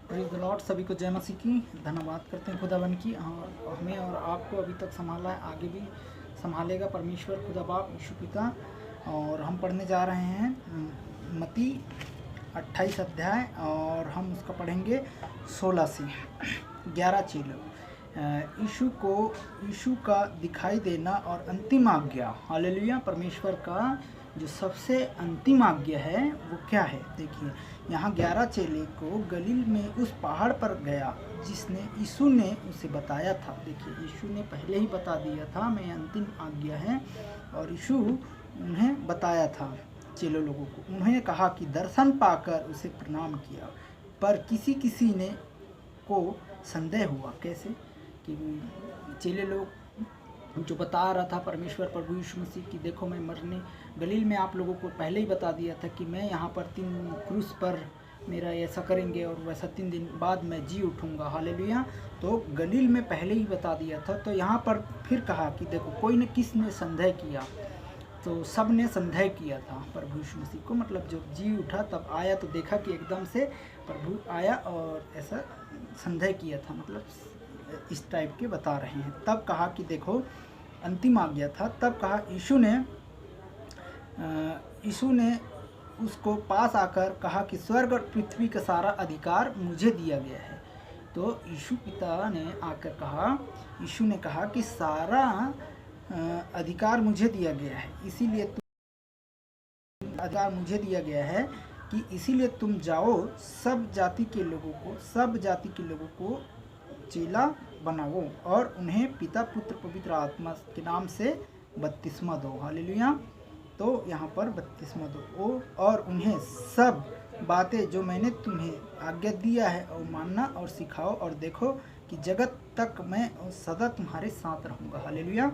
Praise the Lord. सभी को जय मसीह की। धन्यवाद करते हैं खुदावन की। और हमें और आपको अभी तक संभाला है, आगे भी संभालेगा परमेश्वर खुदा बाप यीशु पिता। और हम पढ़ने जा रहे हैं मत्ती 28 अध्याय, और हम उसका पढ़ेंगे 16 से 11 चेलों। यीशु का दिखाई देना और अंतिम आज्ञा। हालेलुया। परमेश्वर का जो सबसे अंतिम आज्ञा है वो क्या है? देखिए, यहाँ 11 चेले को गलील में उस पहाड़ पर गया जिसने यीशु ने उसे बताया था। देखिए, यीशु ने पहले ही बता दिया था मैं अंतिम आज्ञा है, और यीशु उन्हें बताया था चेलों लोगों को। उन्होंने कहा कि दर्शन पाकर उसे प्रणाम किया, पर किसी किसी ने को संदेह हुआ। कैसे? कि चेले लोग जो बता रहा था परमेश्वर प्रभु यीशु मसीह की, देखो मैं मरने गलील में आप लोगों को पहले ही बता दिया था कि मैं यहाँ पर 3 क्रूस पर मेरा ऐसा करेंगे और वैसा 3 दिन बाद मैं जी उठूँगा। हालेलुया। तो गलील में पहले ही बता दिया था। तो यहाँ पर फिर कहा कि देखो कोई ने किसने संदेह किया, तो सब ने संदेह किया था प्रभु यीशु मसीह को। मतलब जब जी उठा तब आया तो देखा कि एकदम से प्रभु आया और ऐसा संदेह किया था। मतलब इस टाइप के बता रहे हैं। तब कहा कि देखो अंतिम आज्ञा था। तब कहा यीशु ने उसको पास आकर कहा कि स्वर्ग और पृथ्वी का सारा अधिकार मुझे दिया गया है। तो यीशु पिता ने आकर कहा, यीशु ने कहा कि सारा अधिकार मुझे दिया गया है, इसीलिए अधिकार मुझे दिया गया है कि इसीलिए तुम जाओ, सब जाति के लोगों को चेला बनाओ और उन्हें पिता पुत्र पवित्र आत्मा के नाम से बपतिस्मा दो। हालेलुया। तो यहाँ पर बपतिस्मा दो और उन्हें सब बातें जो मैंने तुम्हें आज्ञा दिया है और मानना और सिखाओ, और देखो कि जगत तक मैं सदा तुम्हारे साथ रहूँगा। हालेलुया।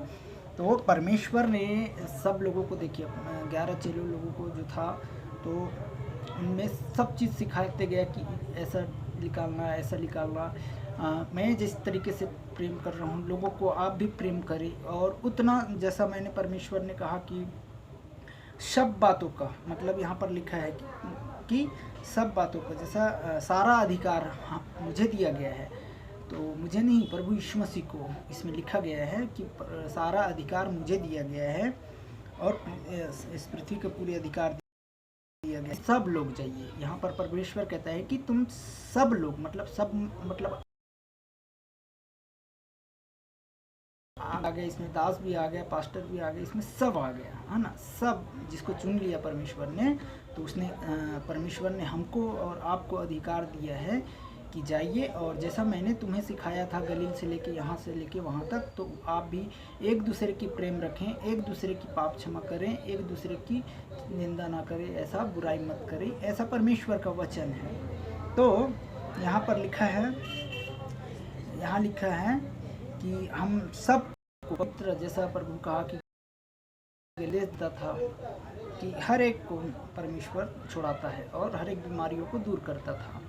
तो परमेश्वर ने सब लोगों को, देखिए 11 चेलों लोगों को जो था, तो उनमें सब चीज़ सिखाते गया कि ऐसा निकालना। मैं जिस तरीके से प्रेम कर रहा हूँ लोगों को, आप भी प्रेम करें। और उतना जैसा मैंने, परमेश्वर ने कहा कि सब बातों का, मतलब यहाँ पर लिखा है कि सब बातों का जैसा सारा अधिकार मुझे दिया गया है। तो मुझे नहीं, प्रभु यीशु मसीह को इसमें लिखा गया है कि सारा अधिकार मुझे दिया गया है और इस पृथ्वी के पूरे अधिकार दिया गया। सब लोग जाइए। यहाँ पर परमेश्वर कहता है कि तुम सब लोग, मतलब आ गए, इसमें दास भी आ गया, पास्टर भी आ गया, इसमें सब आ गया है ना। सब जिसको चुन लिया परमेश्वर ने, तो उसने परमेश्वर ने हमको और आपको अधिकार दिया है कि जाइए, और जैसा मैंने तुम्हें सिखाया था गलील से लेके यहाँ से लेके वहाँ तक, तो आप भी एक दूसरे की प्रेम रखें, एक दूसरे की पाप क्षमा करें, एक दूसरे की निंदा ना करें, ऐसा बुराई मत करें। ऐसा परमेश्वर का वचन है। तो यहाँ पर लिखा है कि हम सब पवित्र, जैसा प्रभु कहा कि देता था कि हर एक को परमेश्वर छुड़ाता है और हर एक बीमारियों को दूर करता था।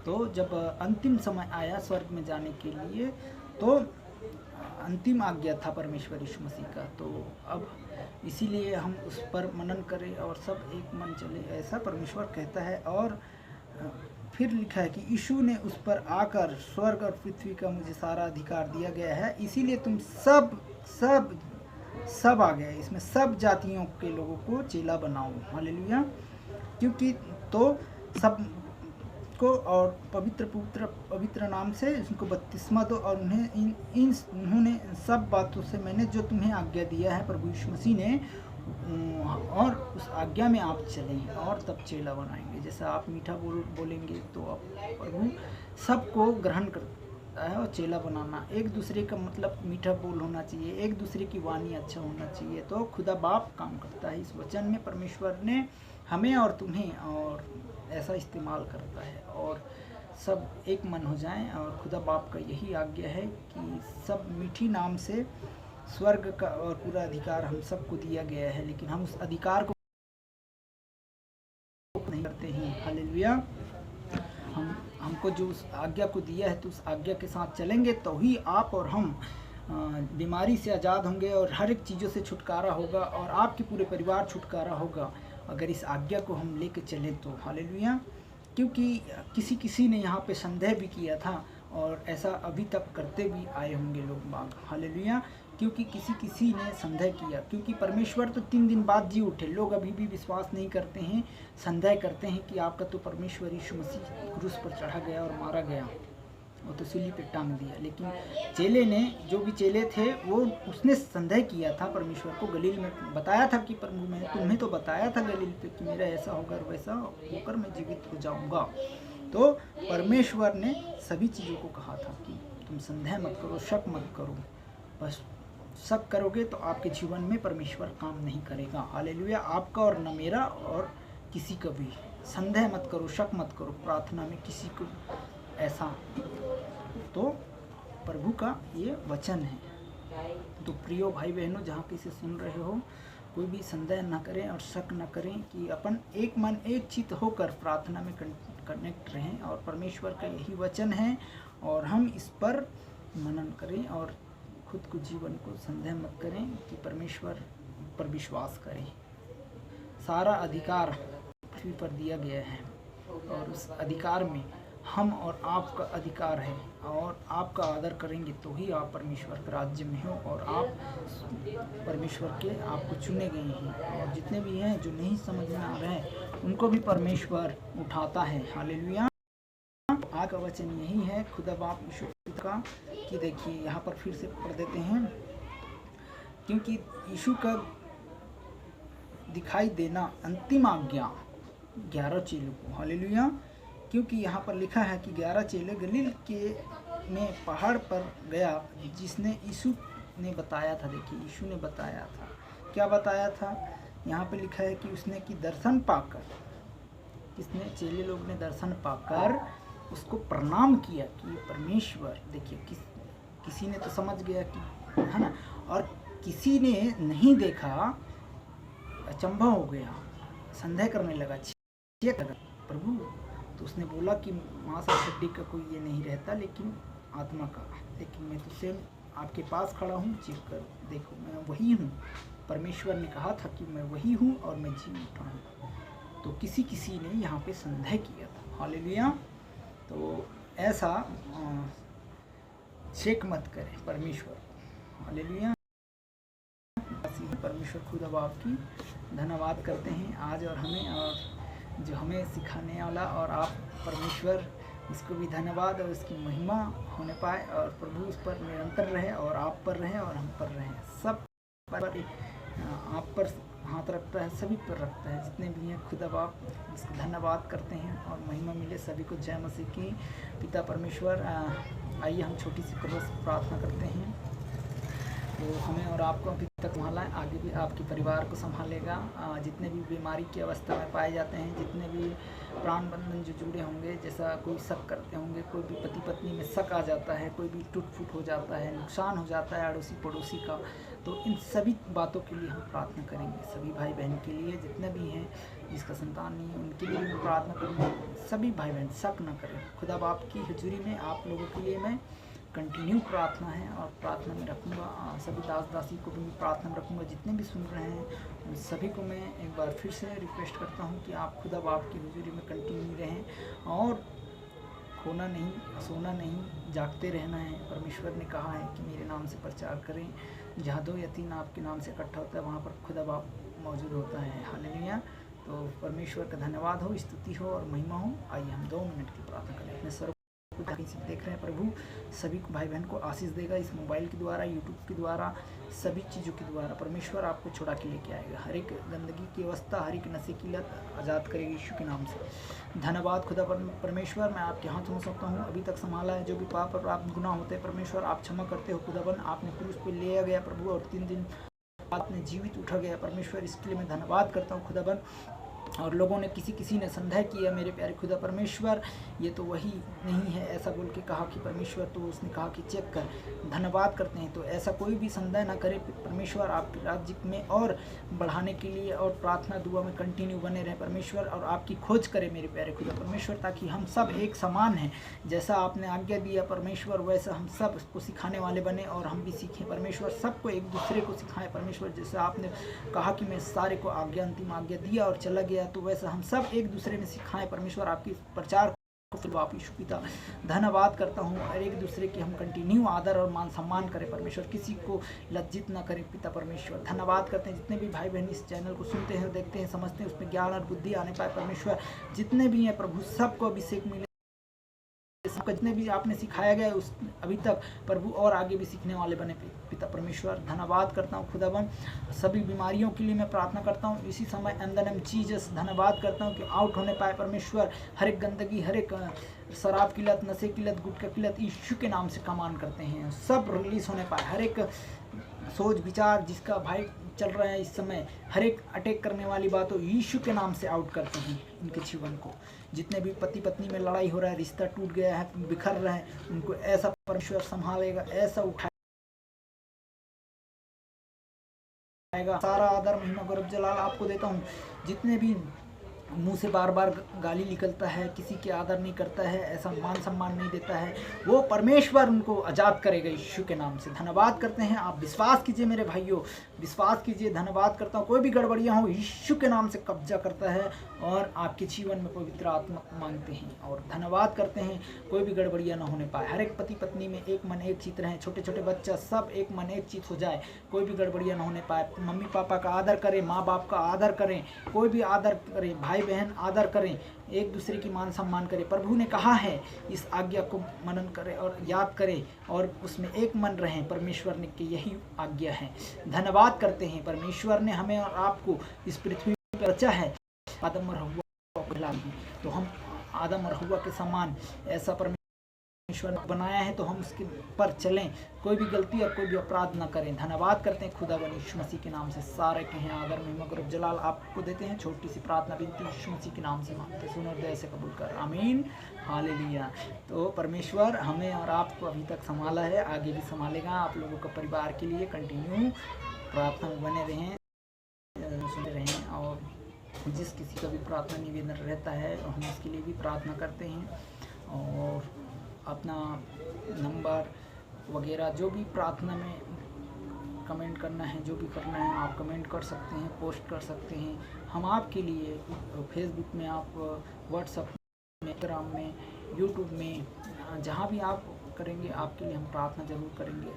तो जब अंतिम समय आया स्वर्ग में जाने के लिए, तो अंतिम आज्ञा था परमेश्वर यीशु मसीह का। तो अब इसीलिए हम उस पर मनन करें और सब एक मन चले, ऐसा परमेश्वर कहता है। और फिर लिखा है कि यीशु ने उस पर आकर, स्वर्ग और पृथ्वी का मुझे सारा अधिकार दिया गया है, इसीलिए तुम सब आ गए, इसमें सब जातियों के लोगों को चेला बनाओ। हालेलुया। क्योंकि तो सब को और पवित्र नाम से उनको बपतिस्मा दो, और उन्होंने सब बातों से मैंने जो तुम्हें आज्ञा दिया है प्रभु यीशु मसीह ने, और उस आज्ञा में आप चलें और तब चेला बनाएंगे। जैसा आप मीठा बोलेंगे तो आप, प्रभु सबको ग्रहण करता है। और चेला बनाना, एक दूसरे का मतलब मीठा बोल होना चाहिए, एक दूसरे की वाणी अच्छा होना चाहिए। तो खुदा बाप काम करता है इस वचन में। परमेश्वर ने हमें और तुम्हें और ऐसा इस्तेमाल करता है, और सब एक मन हो जाएं। और खुदा बाप का यही आज्ञा है कि सब मीठी नाम से स्वर्ग का और पूरा अधिकार हम सबको दिया गया है, लेकिन हम उस अधिकार को नहीं करते हैं। हालेलुया। हमको जो उस आज्ञा को दिया है, तो उस आज्ञा के साथ चलेंगे तो ही आप और हम बीमारी से आज़ाद होंगे और हर एक चीज़ों से छुटकारा होगा, और आपके पूरे परिवार छुटकारा होगा अगर इस आज्ञा को हम लेके चलें तो। हालेलुया। क्योंकि किसी किसी ने यहाँ पे संदेह भी किया था, और ऐसा अभी तक करते भी आए होंगे लोग बाग, हालेलुया। क्योंकि किसी किसी ने संदेह किया, क्योंकि परमेश्वर तो 3 दिन बाद जी उठे। लोग अभी भी विश्वास नहीं करते हैं, संदेह करते हैं कि आपका तो परमेश्वर यीशु मसीह क्रूस पर चढ़ा गया और मारा गया, वो तो सूली पे टांग दिया। लेकिन चेले ने, जो भी चेले थे, वो उसने संदेह किया था परमेश्वर को। गलील में बताया था कि प्रभु मैंने तुम्हें तो बताया था गलील पे कि मेरा ऐसा होगा और वैसा होकर मैं जीवित हो जाऊंगा। तो परमेश्वर ने सभी चीज़ों को कहा था कि तुम संदेह मत करो, शक मत करो। बस शक करोगे तो आपके जीवन में परमेश्वर काम नहीं करेगा, हालेलुया। आपका और न मेरा और किसी का भी। संदेह मत करो, शक मत करो प्रार्थना में किसी को, ऐसा। तो प्रभु का ये वचन है। तो प्रियो भाई बहनों, जहाँ पे इसे सुन रहे हो, कोई भी संदेह न करें और शक न करें कि अपन एक मन एक चित्त होकर प्रार्थना में कनेक्ट रहें, और परमेश्वर का यही वचन है, और हम इस पर मनन करें और खुद को, जीवन को संदेह मत करें कि परमेश्वर पर विश्वास करें। सारा अधिकार पृथ्वी पर दिया गया है, और उस अधिकार में हम और आपका अधिकार है, और आपका आदर करेंगे तो ही आप परमेश्वर के राज्य में हो, और आप परमेश्वर के आपको चुने गए हैं। और जितने भी हैं जो नहीं समझ में आ रहे हैं, उनको भी परमेश्वर उठाता है, हालेलुया। आज का वचन यही है खुदा बाप यीशु का, कि देखिए यहाँ पर फिर से पढ़ देते हैं, क्योंकि यीशु का दिखाई देना अंतिम आज्ञा 11 चेलों को, हालेलुया। क्योंकि यहाँ पर लिखा है कि 11 चेले गलील के में पहाड़ पर गया, जिसने यीशु ने बताया था। देखिए यीशु ने बताया था, क्या बताया था? यहाँ पे लिखा है कि उसने कि दर्शन पाकर, किसने? चेले लोग ने दर्शन पाकर उसको प्रणाम किया कि परमेश्वर। देखिए किसी ने तो समझ गया कि, है ना, और किसी ने नहीं देखा, अचंभा हो गया, संदेह करने लगा, चेक लगा प्रभु। तो उसने बोला कि मांस और हड्डी का कोई ये नहीं रहता, लेकिन आत्मा का। लेकिन मैं तो स्वयं आपके पास खड़ा हूँ, चेक कर देखो, मैं वही हूँ। परमेश्वर ने कहा था कि मैं वही हूँ और मैं जी उठा हूँ। तो किसी किसी ने यहाँ पे संदेह किया था, हालेलुया। तो ऐसा चेक मत करें परमेश्वर, हालेलुया। परमेश्वर खुद अब आपकी धन्यवाद करते हैं आज और हमें, और जो हमें सिखाने वाला, और आप परमेश्वर इसको भी धन्यवाद और इसकी महिमा होने पाए, और प्रभु उस पर निरंतर रहे, और आप पर रहे और हम पर रहे, सब पर आप पर हाथ रखता है, सभी पर रखता है, जितने भी हैं। खुदा बाप इसको धन्यवाद करते हैं और महिमा मिले सभी को। जय मसीह की। पिता परमेश्वर, आइए हम छोटी सी क्रॉस प्रार्थना करते हैं। तो हमें और आपको अभी तक संभाला है, आगे भी आपके परिवार को संभालेगा। जितने भी बीमारी की अवस्था में पाए जाते हैं, जितने भी प्राण बंधन जो जुड़े होंगे, जैसा कोई शक करते होंगे, कोई भी पति पत्नी में शक आ जाता है, कोई भी टूट फूट हो जाता है, नुकसान हो जाता है अड़ोसी पड़ोसी का, तो इन सभी बातों के लिए हम प्रार्थना करेंगे। सभी भाई बहन के लिए, जितने भी हैं जिसका संतान नहीं है, उनके लिए भी प्रार्थना करेंगे। सभी भाई बहन शक न करें। खुदा बाप की हजूरी में आप लोगों के लिए मैं कंटिन्यू प्रार्थना है और प्रार्थना में रखूँगा। सभी दास दासी को भी मैं प्रार्थना में रखूँगा, जितने भी सुन रहे हैं उन सभी को मैं एक बार फिर से रिक्वेस्ट करता हूँ कि आप खुदा बाप की हुजूरी में कंटिन्यू रहें, और खोना नहीं, सोना नहीं, जागते रहना है। परमेश्वर ने कहा है कि मेरे नाम से प्रचार करें। जहाँ 2 या 3 आपके नाम से इकट्ठा होता है, वहाँ पर खुदा बाप मौजूद होता है, हालेलुया। तो परमेश्वर का धन्यवाद हो, स्तुति हो और महिमा हो। आइए हम 2 मिनट की प्रार्थना करें। अपने सर्व देख रहे हैं, प्रभु सभी भाई बहन को आशीष देगा, इस मोबाइल के द्वारा, यूट्यूब के द्वारा, सभी चीज़ों के द्वारा परमेश्वर आपको छुड़ा के लेके आएगा। हर एक गंदगी की अवस्था, हर एक नशे की लत आज़ाद करेगी यीशु के नाम से। धन्यवाद खुदा परमेश्वर, मैं आपके हाथ में सौंपता हूँ। अभी तक संभाला है, जो भी पाप और आप गुनाह होते हैं परमेश्वर आप क्षमा करते हो खुदाबंद। आपने क्रूस पे लिया गया प्रभु, और 3 दिन आपने जीवित उठा गया परमेश्वर, इसके लिए मैं धन्यवाद करता हूँ खुदाबंद। और लोगों ने किसी ने संदेह किया, मेरे प्यारे खुदा परमेश्वर ये तो वही नहीं है, ऐसा बोल के कहा कि परमेश्वर, तो उसने कहा कि चेक कर। धन्यवाद करते हैं। तो ऐसा कोई भी संदेह ना करे परमेश्वर, आपके राज्य में और बढ़ाने के लिए और प्रार्थना दुआ में कंटिन्यू बने रहें परमेश्वर, और आपकी खोज करें मेरे प्यारे खुदा परमेश्वर, ताकि हम सब एक समान हैं। जैसा आपने आज्ञा दिया परमेश्वर, वैसा हम सब उसको सिखाने वाले बने और हम भी सीखें परमेश्वर, सबको एक दूसरे को सिखाएं परमेश्वर। जैसे आपने कहा कि मैं सारे को आज्ञा, अंतिम आज्ञा दिया और चला गया, तो वैसा हम सब एक दूसरे में सिखाएं। परमेश्वर आपकी प्रचार को फिर आप यीशु पिता धन्यवाद करता हूँ, और एक दूसरे की हम कंटिन्यू आदर और मान सम्मान करें परमेश्वर, किसी को लज्जित ना करें पिता परमेश्वर। धन्यवाद करते हैं जितने भी भाई बहन इस चैनल को सुनते हैं, देखते हैं, समझते हैं, उसमें ज्ञान और बुद्धि आने पाए परमेश्वर। जितने भी हैं प्रभु सबको अभिषेक मिले, सबका जितने भी आपने सिखाया गया उस अभी तक प्रभु और आगे भी सीखने वाले बने पिता परमेश्वर। धन्यवाद करता हूँ खुदावन, सभी बीमारियों के लिए मैं प्रार्थना करता हूँ इसी समय इन द नेम जीसस। धन्यवाद करता हूँ कि आउट होने पाए परमेश्वर, हर एक गंदगी, हर एक शराब की लत, नशे की लत, गुटखा की लत यीशु के नाम से कमान करते हैं, सब रिलीज होने पाए। हर एक सोच विचार जिसका भाई चल रहा है इस समय, हर एक अटैक करने वाली बातों यीशु के नाम से आउट करते हैं उनके जीवन को। जितने भी पति पत्नी में लड़ाई हो रहा है, रिश्ता टूट गया है, बिखर रहे हैं, उनको ऐसा परमेश्वर संभालेगा, ऐसा उठाएगा। सारा आदर महिमा गौरव जलाल आपको देता हूँ। जितने भी मुंह से बार बार गाली निकलता है, किसी के आदर नहीं करता है, ऐसा मान सम्मान नहीं देता है, वो परमेश्वर उनको आज़ाद करेगा यीशु के नाम से। धन्यवाद करते हैं, आप विश्वास कीजिए मेरे भाइयों, विश्वास कीजिए। धन्यवाद करता हूँ, कोई भी गड़बड़ियाँ हो यीशु के नाम से कब्जा करता है और आपके जीवन में पवित्र आत्मा मांगते हैं। और धन्यवाद करते हैं, कोई भी गड़बड़ियाँ ना होने पाए, हर एक पति पत्नी में एक मन एक चित्त रहें, छोटे छोटे बच्चा सब एक मन एक चित्त हो जाए, कोई भी गड़बड़ियाँ ना होने पाए। मम्मी पापा का आदर करें, माँ बाप का आदर करें, कोई भी आदर करें, भाई बहन आदर करें, एक दूसरे की मान सम्मान करें। प्रभु ने कहा है इस आज्ञा को मनन करें और याद करें और उसमें एक मन रहें, परमेश्वर ने की यही आज्ञा है। धन्यवाद करते हैं, परमेश्वर ने हमें और आपको इस पृथ्वी पर रचा है आदम और हव्वा को खिला दी, तो हम आदम और हव्वा के समान ऐसा परमेश्वर ने बनाया है, तो हम उसके पर चलें, कोई भी गलती और कोई भी अपराध न करें। धन्यवाद करते हैं खुदावन यीशु मसीह के नाम से। सारे के हैं आदर महिमा गौरव जलाल आपको देते हैं। छोटी सी प्रार्थना विनती यीशु मसीह के नाम से मांगते, सुन और दया से कबूल कर, आमीन, हालेलुया। तो परमेश्वर हमें और आपको अभी तक संभाला है, आगे भी संभालेगा। आप लोगों का परिवार के लिए कंटिन्यू प्रार्थना में बने रहें, सुने रहें, और जिस किसी का भी प्रार्थना निवेदन रहता है हम उसके लिए भी प्रार्थना करते हैं। और अपना नंबर वगैरह जो भी प्रार्थना में कमेंट करना है, जो भी करना है आप कमेंट कर सकते हैं, पोस्ट कर सकते हैं। हम आपके लिए फेसबुक में, आप व्हाट्सएप में, इंस्टाग्राम में, यूट्यूब में, जहाँ भी आप करेंगे आपके लिए हम प्रार्थना ज़रूर करेंगे,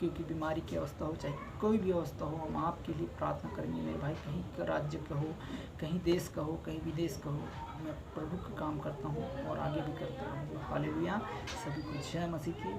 क्योंकि बीमारी की अवस्था हो चाहे कोई भी अवस्था हो, हम आपके लिए प्रार्थना करेंगे मेरे भाई। कहीं का राज्य का हो, कहीं देश का हो, कहीं विदेश का हो, मैं प्रभु का काम करता हूँ और आगे भी करता रहूँगा। हालेलुया। सभी को जय मसीह की।